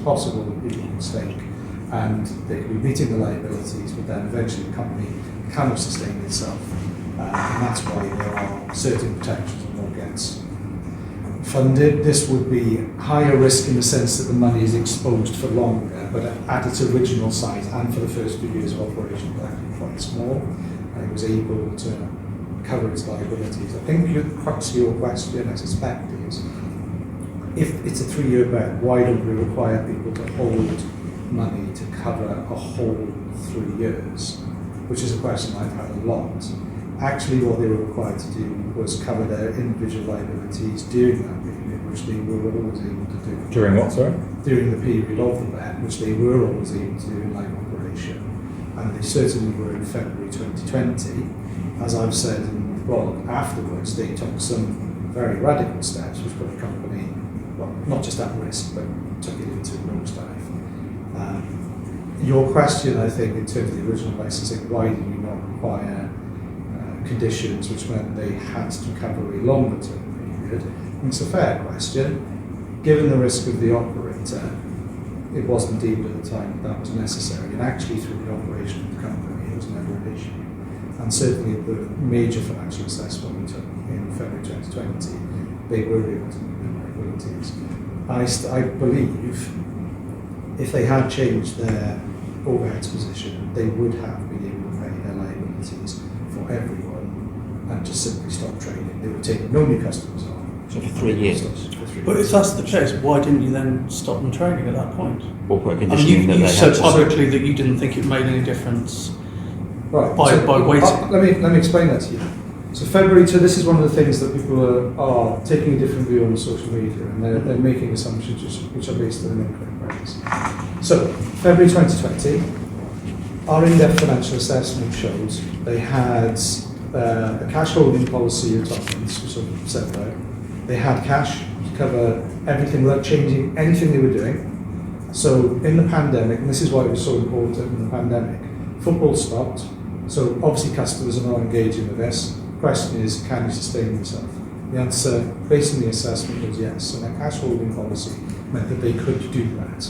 possible that people would stake and they could be meeting the liabilities, but then eventually the company cannot sustain itself. And that's why there are certain protections and what gets funded. This would be higher risk in the sense that the money is exposed for longer, but at its original size and for the first few years of operation, it was actually quite small, and it was able to cover its liabilities. I think the crux of your question, I suspect, is if it's a 3-year bet, why don't we require people to hold money to cover a whole 3 years? Which is a question I've had a lot. Actually, what they were required to do was cover their individual liabilities during that period, which they were always able to do. During what, sorry? During the period of the bet, which they were always able to do in live operation. And they certainly were in February 2020. As I've said in the blog afterwards, they took some very radical steps which put the company, well, not just at risk, but took it into nosedive. Your question, I think, in terms of the original licensing, why did we not require conditions which meant they had to cover a longer term period? It's a fair question. Given the risk of the operator, it wasn't deemed at the time that was necessary, and actually through the operation of the company it was never an issue. And certainly the major financial assessment we took in February 2020, they were able to meet their liabilities. I believe if they had changed their overheads position, they would have been able to pay their liabilities for everyone and just simply stop trading. They were taking no new customers on. So for 3 years. But if that's the case, why didn't you then stop them trading at that point? Or put a I mean, condition that you they said had to... publicly that you didn't think it made any difference Right. by waiting. Let me explain that to you. So February, so this is one of the things that people are taking a different view on social media, and they're making assumptions which are based on incorrect premise. So February 2020, our in-depth financial assessment shows they had a cash holding policy of 12 months, which I've said about. They had cash to cover everything without changing anything they were doing. So in the pandemic, and this is why it was so important in the pandemic, football stopped. So obviously customers are not engaging with this. The question is, can you sustain yourself? The answer, based on the assessment, was yes. And a cash holding policy meant that they could do that.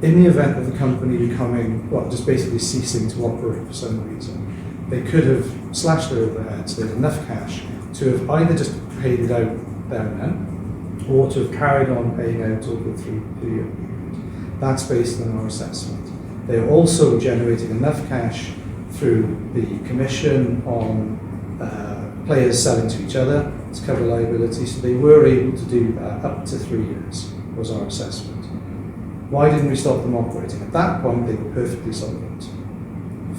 In the event of the company becoming, well, just basically ceasing to operate for some reason, they could have slashed their overheads, they had enough cash to have either just paid it out there and then, or to have carried on paying out over a 3-year period. That's based on our assessment. They are also generating enough cash through the commission on players selling to each other to cover liabilities, so they were able to do that up to 3 years, was our assessment. Why didn't we stop them operating? At that point, they were perfectly solvent.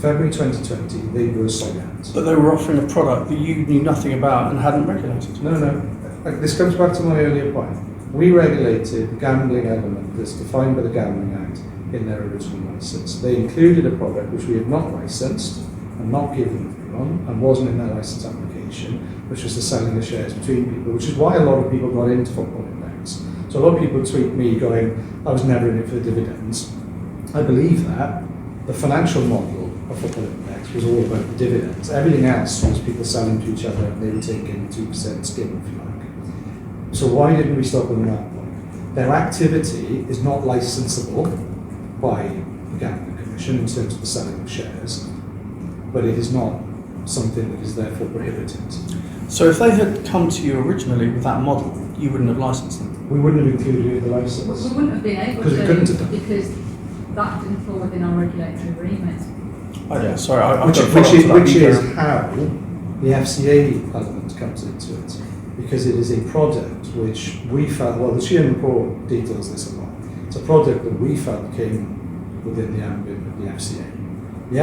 February 2020, they were solvent. But they were offering a product that you knew nothing about and hadn't regulated. No. This comes back to my earlier point. We regulated the gambling element that's defined by the Gambling Act in their original license. They included a product which we had not licensed and not given everyone and wasn't in their license application, which was the selling of shares between people, which is why a lot of people got into Football Index. So a lot of people tweet me going, I was never in it for the dividends. I believe that. The financial model of Football Index was all about the dividends. Everything else was people selling to each other and they were taking 2% skim, if you like. So why didn't we stop them at that point? Their activity is not licensable by the Gambling Commission in terms of the selling of shares, but it is not something that is therefore prohibited. So if they had come to you originally with that model, you wouldn't have licensed them? We wouldn't have included it in the license. We wouldn't have been able Because we couldn't have to, done. because that didn't fall within our regulatory remit. Which is how the FCA element comes into it, because it is a product which we felt, well, the Sheehan report details this a lot. It's a product that we felt came within the ambit of the FCA. The